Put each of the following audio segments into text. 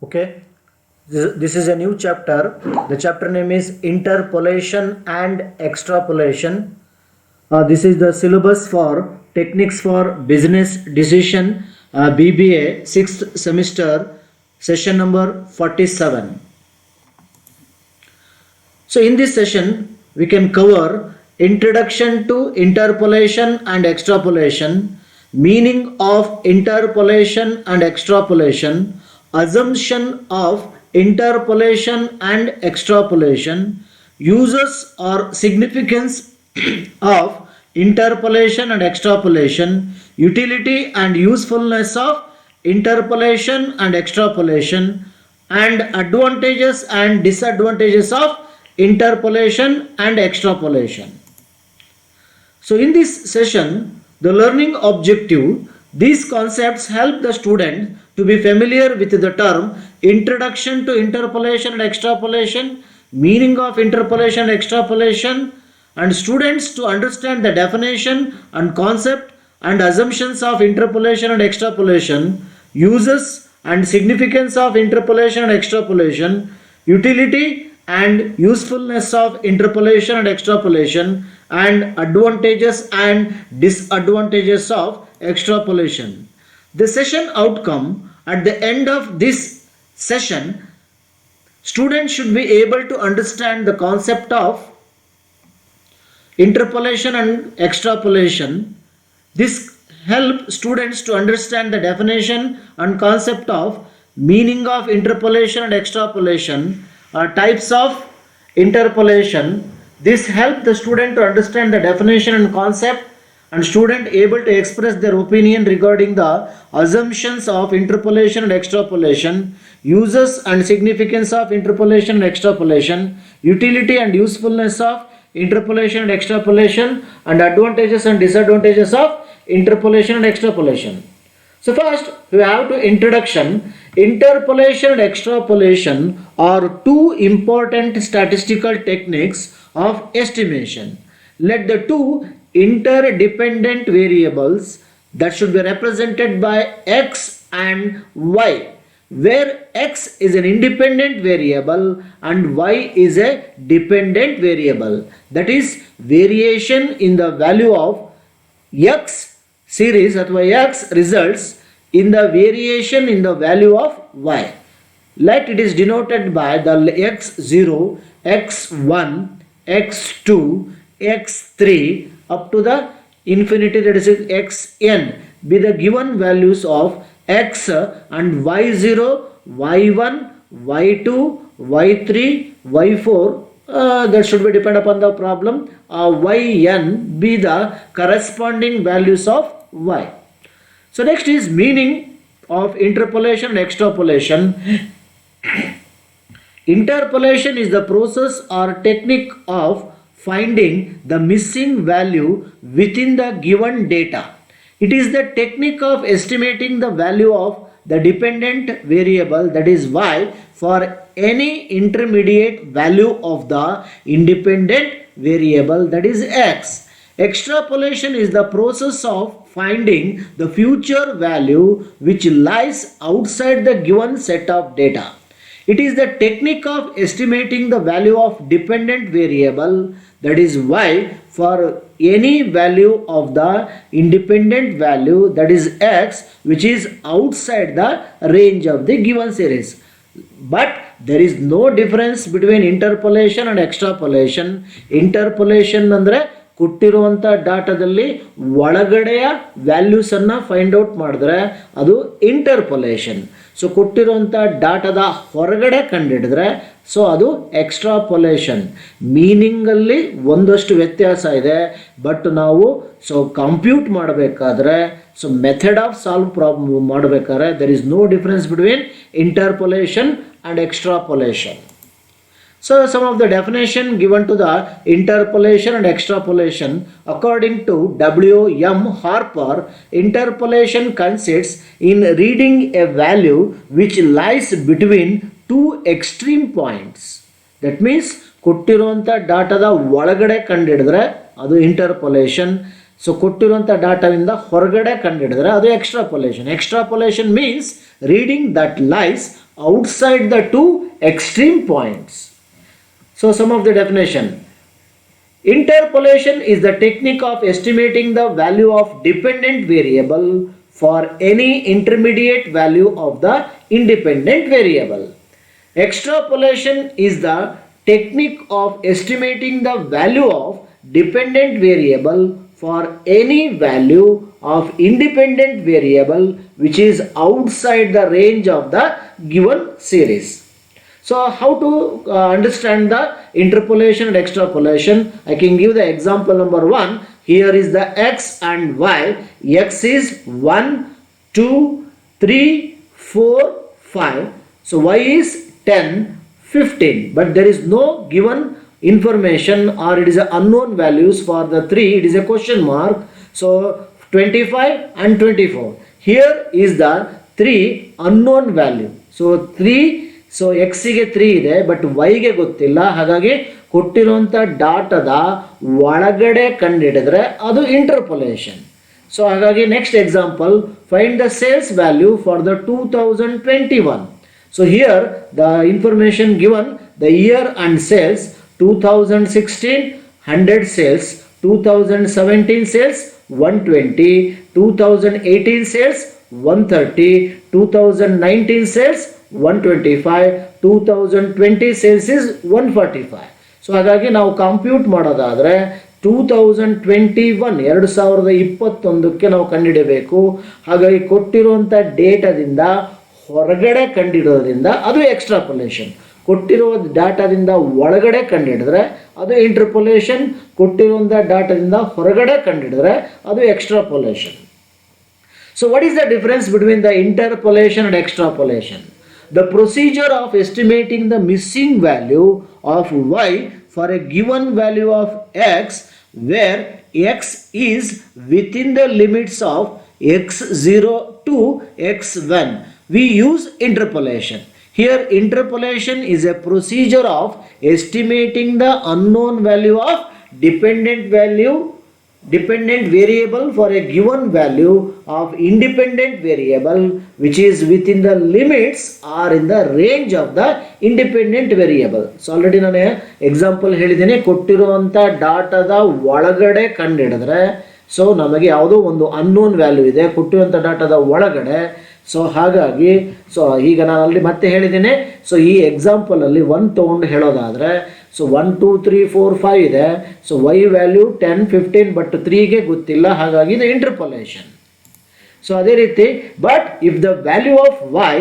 Okay, this is a new chapter. The chapter name is Interpolation and Extrapolation. This is the syllabus for Techniques for Business Decision, BBA 6th semester, session number 47. So in this session we can cover introduction to interpolation and extrapolation, meaning of interpolation and extrapolation, assumption of interpolation and extrapolation, uses or significance of interpolation and extrapolation, utility and usefulness of interpolation and extrapolation, and advantages and disadvantages of interpolation and extrapolation. So in this session, the learning objective, these concepts help the student to be familiar with the term introduction to interpolation and extrapolation, meaning of interpolation and extrapolation, and students to understand the definition and concept and assumptions of interpolation and extrapolation, uses and significance of interpolation and extrapolation, utility and usefulness of interpolation and extrapolation, and advantages and disadvantages of extrapolation. The session outcome: at the end of this session, students should be able to understand the concept of interpolation and extrapolation. This help students to understand the definition and concept of meaning of interpolation and extrapolation, types of interpolation. This help the student to understand the definition and concept, and student able to express their opinion regarding the assumptions of interpolation and extrapolation, uses and significance of interpolation and extrapolation, utility and usefulness of interpolation and extrapolation, and advantages and disadvantages of interpolation and extrapolation. So first we have to introduction. Interpolation and extrapolation are two important statistical techniques of estimation. Let the two interdependent variables that should be represented by x and y, where x is an independent variable and y is a dependent variable, that is variation in the value of x series or x results in the variation in the value of y. Let it is denoted by the x0, x1, x2, x3 up to the infinity, that is xn, be the given values of x and y0, y1, y2, y3, y4, that should be depend upon the problem, yn be the corresponding values of y. So next is meaning of interpolation and extrapolation. Interpolation is the process or technique of finding the missing value within the given data. It is the technique of estimating the value of the dependent variable, that is y, for any intermediate value of the independent variable, that is x. Extrapolation is the process of finding the future value which lies outside the given set of data. It is the technique of estimating the value of dependent variable, that is y, for any value of the independent value, that is x, which is outside the range of the given series. But there is no difference between interpolation and extrapolation. Interpolation ಅಂದರೆ ಕೊಟ್ಟಿರುವಂಥ ಡಾಟಾದಲ್ಲಿ ಒಳಗಡೆಯ ವ್ಯಾಲ್ಯೂಸನ್ನು find out ಮಾಡಿದ್ರೆ ಅದು interpolation. So ಕೊಟ್ಟಿರುವಂಥ ಡಾಟಾದ ಹೊರಗಡೆ ಕಂಡುಹಿಡಿದ್ರೆ so ಅದು ಎಕ್ಸ್ಟ್ರಾಪೊಲೇಷನ್. ಮೀನಿಂಗಲ್ಲಿ ಒಂದಷ್ಟು ವ್ಯತ್ಯಾಸ ಇದೆ, ಬಟ್ ನಾವು ಸೊ ಕಂಪ್ಯೂಟ್ ಮಾಡಬೇಕಾದ್ರೆ so method of solve problem ಮಾಡಬೇಕಾದ್ರೆ there is no difference between interpolation and extrapolation. So some of the definition given to the interpolation and extrapolation according to W.M. Harper, interpolation consists in reading a value which lies between two extreme points. That means ಕೊಟ್ಟಿರುವಂಥ ಡಾಟಾದ ಒಳಗಡೆ ಕಂಡುಹಿಡಿದ್ರೆ ಅದು interpolation. So ಕೊಟ್ಟಿರುವಂಥ ಡಾಟಾದಿಂದ ಹೊರಗಡೆ ಕಂಡುಹಿಡಿದ್ರೆ ಅದು extrapolation. Extrapolation means reading that lies outside the two extreme points. So some of the definition. Interpolation is the technique of estimating the value of dependent variable for any intermediate value of the independent variable. Extrapolation is the technique of estimating the value of dependent variable for any value of independent variable which is outside the range of the given series. So how to understand the interpolation and extrapolation? I can give the example number 1. Here is the x and y. X is 1, 2, 3, 4, 5. So y is 10, 15. But there is no given information, or it is an unknown values for the 3. It is a question mark. So 25 and 24. Here is the 3 unknown value. So 3. So ಎಕ್ಸಿಗೆ 3 ಇದೆ, but ವೈಗೆ ಗೊತ್ತಿಲ್ಲ. ಹಾಗಾಗಿ ಕೊಟ್ಟಿರುವಂಥ ಡಾಟದ ಒಳಗಡೆ ಕಂಡುಹಿಡಿದ್ರೆ ಅದು interpolation. So ಹಾಗಾಗಿ next example, find the sales value for the 2021. So here the information given, the year and sales 2016 100 sales, 2017 sales 120, 2018 sales 130, 2019 sales 125, 2020 sales is 145. So ಹಾಗಾಗಿ ನಾವು compute ಮಾಡೋದಾದರೆ 2021 ನಾವು ಕಂಡುಹಿಡಬೇಕು. ಹಾಗಾಗಿ ಕೊಟ್ಟಿರುವಂಥ ಡೇಟಾದಿಂದ ಹೊರಗಡೆ ಕಂಡುಹಿಡೋದ್ರಿಂದ ಅದು ಎಕ್ಸ್ಟ್ರಾಪೊಲೇಷನ್. ಕೊಟ್ಟಿರುವ ಡಾಟಾದಿಂದ ಒಳಗಡೆ ಕಂಡುಹಿಡಿದ್ರೆ ಅದು ಇಂಟರ್ಪೊಲೇಷನ್. ಕೊಟ್ಟಿರುವಂಥ ಡಾಟಾದಿಂದ ಹೊರಗಡೆ ಕಂಡುಹಿಡಿದ್ರೆ ಅದು extrapolation. So what is the difference between the interpolation and extrapolation? The procedure of estimating the missing value of y for a given value of x, where x is within the limits of x0 to x1, we use interpolation. Here interpolation is a procedure of estimating the unknown value of dependent variable for a given value of independent variable which is within the limits or in the range of the independent variable. So already ನಾನು example ಹೇಳಿದ್ದೀನಿ, ಕೊಟ್ಟಿರುವಂಥ ಡಾಟಾದ ಒಳಗಡೆ ಕಂಡುಹಿಡಿದ್ರೆ, so ನಮಗೆ ಯಾವುದೋ ಒಂದು unknown value ಇದೆ ಕೊಟ್ಟಿರುವಂಥ ಡಾಟಾದ ಒಳಗಡೆ. ಸೊ ಹಾಗಾಗಿ ಈಗ ನಾನು ಅಲ್ಲಿ ಮತ್ತೆ ಹೇಳಿದ್ದೇನೆ. ಸೊ ಈ ಎಕ್ಸಾಂಪಲಲ್ಲಿ 1 ತೊಗೊಂಡು ಹೇಳೋದಾದರೆ, ಸೊ 1 2 3 4 5 ಇದೆ. ಸೊ y ವ್ಯಾಲ್ಯೂ 10 15, ಬಟ್ 3ಗೆ ಗೊತ್ತಿಲ್ಲ. ಹಾಗಾಗಿ ಇದು ಇಂಟರ್ಪೊಲೇಷನ್. ಸೊ ಅದೇ ರೀತಿ, but if the value of y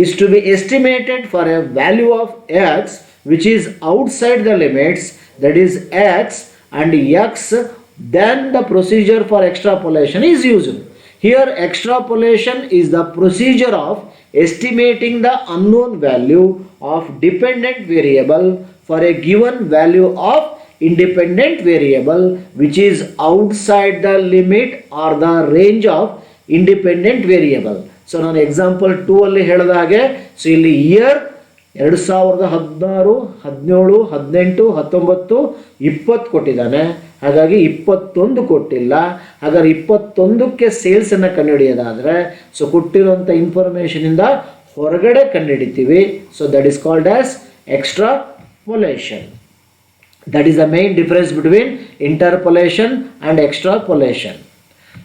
is to be estimated for a value of x which is outside the limits, that is x and x, then the procedure for extrapolation is used. Here extrapolation is the procedure of estimating the unknown value of dependent variable for a given value of independent variable which is outside the limit or the range of independent variable. So ನಾನು example 2 ಅಲ್ಲಿ ಹೇಳಿದ ಹಾಗೆ, so ಇಲ್ಲಿ year 2016, 17, 18, 19, 20 ಕೊಟ್ಟಿದ್ದಾನೆ. ಹಾಗಾಗಿ 21 ಕೊಟ್ಟಿಲ್ಲ. ಹಾಗಾದ್ರೆ 21ಕ್ಕೆ ಸೇಲ್ಸನ್ನು ಕಂಡುಹಿಡಿಯೋದಾದರೆ, so ಕೊಟ್ಟಿರುವಂಥ ಇನ್ಫಾರ್ಮೇಷನಿಂದ ಹೊರಗಡೆ ಕಂಡುಹಿಡಿತೀವಿ. So that is called as extrapolation. That is the main difference between interpolation and extrapolation.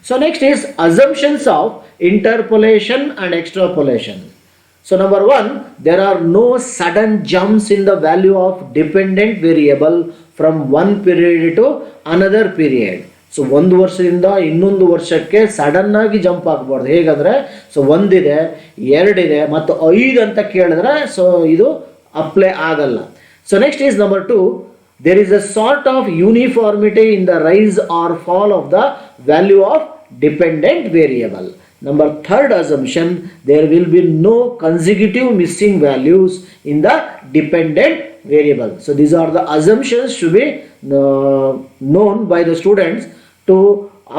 So next is assumptions of interpolation and extrapolation. So number 1, there are no sudden jumps in the value of dependent variable from one period to another period. So 1 ವರ್ಷದಿಂದ ಇನ್ನೊಂದು ವರ್ಷಕ್ಕೆ sudden ಆಗಿ jump ಆಗಬಾರ್ದು. ಹೇಗಂದರೆ, so 1 ಇದೆ, 2 ಇದೆ, ಮತ್ತು 5 ಅಂತ ಕೇಳಿದ್ರೆ ಸೊ ಇದು ಅಪ್ಲೈ ಆಗಲ್ಲ. So next is number 2, there is a sort of uniformity in the rise or fall of the value of dependent variable. Number 3rd assumption, there will be no consecutive missing values in the dependent variable. So these are the assumptions to be known by the students to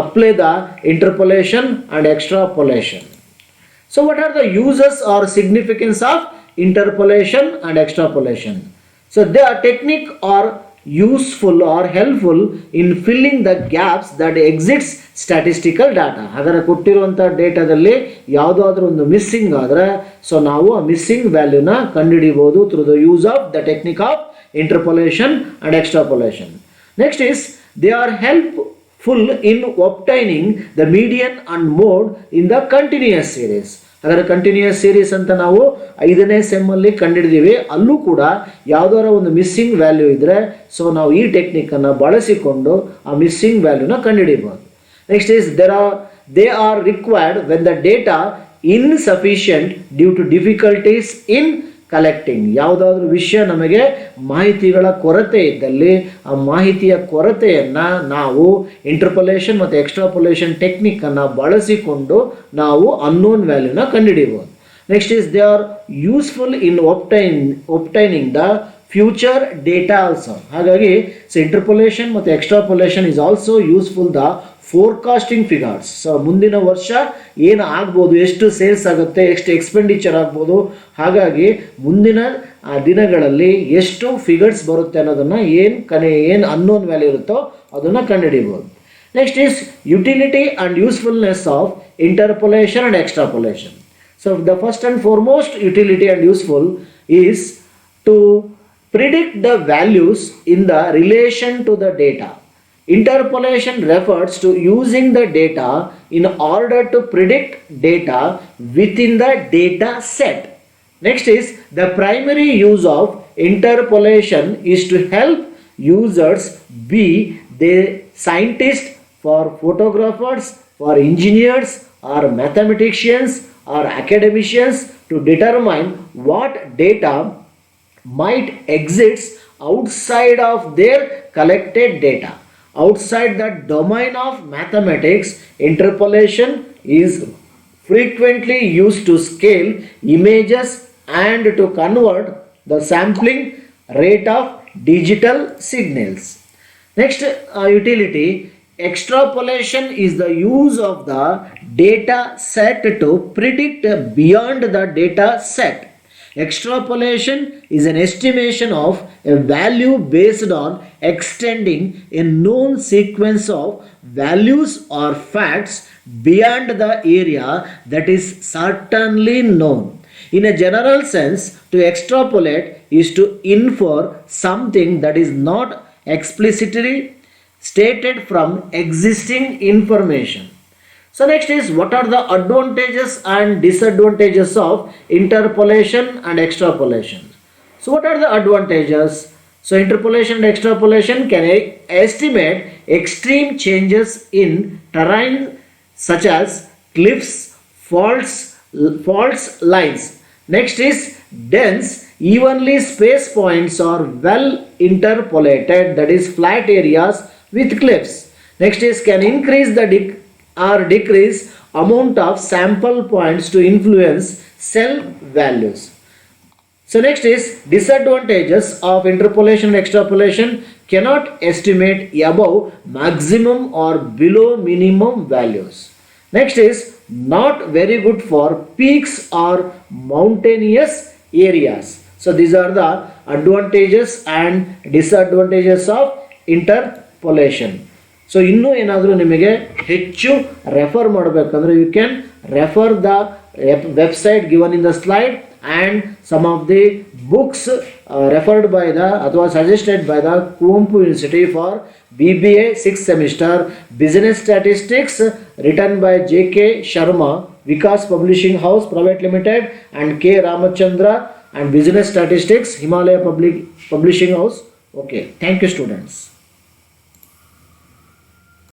apply the interpolation and extrapolation. So what are the uses or significance of interpolation and extrapolation? So the technique or useful or helpful in filling the gaps that exists statistical data. ಹಾಗಾದ್ರೆ ಕೊಟ್ಟಿರುವಂಥ ಡೇಟಾದಲ್ಲಿ ಯಾವುದಾದ್ರೂ ಒಂದು missing ಆದರೆ so ನಾವು ಆ missing ವ್ಯಾಲ್ಯೂನ ಕಂಡುಹಿಡಿಬಹುದು through the use of the technique of interpolation and extrapolation. Next is they are helpful in obtaining the median and mode in the continuous series. ಹಾಗಾದ್ರೆ ಕಂಟಿನ್ಯೂಯಸ್ ಸೀರೀಸ್ ಅಂತ ನಾವು 5ನೇ ಸೆಮ್ಮಲ್ಲಿ ಕಂಡಿಡಿದೀವಿ. ಅಲ್ಲೂ ಕೂಡ ಯಾವುದಾರ ಒಂದು ಮಿಸ್ಸಿಂಗ್ ವ್ಯಾಲ್ಯೂ ಇದ್ದರೆ ಸೊ ನಾವು ಈ ಟೆಕ್ನಿಕನ್ನು ಬಳಸಿಕೊಂಡು ಆ ಮಿಸ್ಸಿಂಗ್ ವ್ಯಾಲ್ಯೂನ ಕಂಡುಹಿಡಿಬೋದು. Next is they are required when the data insufficient due to difficulties in collecting. ಯಾವುದಾದ್ರೂ ವಿಷಯ ನಮಗೆ ಮಾಹಿತಿಗಳ ಕೊರತೆ ಇದ್ದಲ್ಲಿ ಆ ಮಾಹಿತಿಯ ಕೊರತೆಯನ್ನು ನಾವು ಇಂಟರ್ಪೋಲೇಷನ್ ಮತ್ತು ಎಕ್ಸ್ಟ್ರಾಪೋಲೇಷನ್ ಟೆಕ್ನಿಕ್ಕನ್ನು ಬಳಸಿಕೊಂಡು ನಾವು ಅನ್ನೋನ್ ವ್ಯಾಲ್ಯೂನ ಕಂಡುಹಿಡಿಬೋದು. Next is they are useful in obtaining the future data also. ಹಾಗಾಗಿ ಸೊ ಇಂಟರ್ಪೋಲೇಷನ್ ಮತ್ತು extrapolation is also useful the forecasting figures. So ಮುಂದಿನ ವರ್ಷ ಏನು ಆಗ್ಬೋದು, ಎಷ್ಟು ಸೇಲ್ಸ್ ಆಗುತ್ತೆ, ಎಷ್ಟು ಎಕ್ಸ್ಪೆಂಡಿಚರ್ ಆಗ್ಬೋದು, ಹಾಗಾಗಿ ಮುಂದಿನ ದಿನಗಳಲ್ಲಿ ಎಷ್ಟು ಫಿಗರ್ಸ್ ಬರುತ್ತೆ ಅನ್ನೋದನ್ನು ಏನು ಅನ್ನೋನ್ ವ್ಯಾಲ್ಯೂ ಇರುತ್ತೋ ಅದನ್ನು ಕಂಡುಹಿಡಿಬೋದು. Next is utility and usefulness of interpolation and extrapolation. So the first and foremost utility and useful is to predict the values in the relation to the data. Interpolation refers to using the data in order to predict data within the data set. Next is the primary use of interpolation is to help users, be they scientists, for photographers, for engineers or mathematicians or academicians, to determine what data might exist outside of their collected data. Outside the domain of mathematics, interpolation is frequently used to scale images and to convert the sampling rate of digital signals. Next utility, extrapolation is the use of the data set to predict beyond the data set. Extrapolation is an estimation of a value based on extending a known sequence of values or facts beyond the area that is certainly known. In a general sense, to extrapolate is to infer something that is not explicitly stated from existing information. So next is, what are the advantages and disadvantages of interpolation and extrapolation? So what are the advantages? So interpolation and extrapolation can estimate extreme changes in terrain such as cliffs, faults lines. Next is dense, evenly spaced points are well interpolated, that is flat areas with cliffs. Next is can increase the or decrease amount of sample points to influence cell values. So next is disadvantages of interpolation and extrapolation, cannot estimate above maximum or below minimum values. Next is not very good for peaks or mountainous areas. So these are the advantages and disadvantages of interpolation. So ಇನ್ನೂ ಏನಾದರೂ ನಿಮಗೆ ಹೆಚ್ಚು refer ಮಾಡಬೇಕಂದ್ರೆ you can refer the website given in the slide and some of the books referred by the ಅಥವಾ suggested by the Kuvempu university for BBA 6th semester Business Statistics, written by J.K. Sharma, Vikas Publishing House Private Limited, and K. Ramachandra, and Business Statistics, Himalaya Publishing House. Okay, thank you students.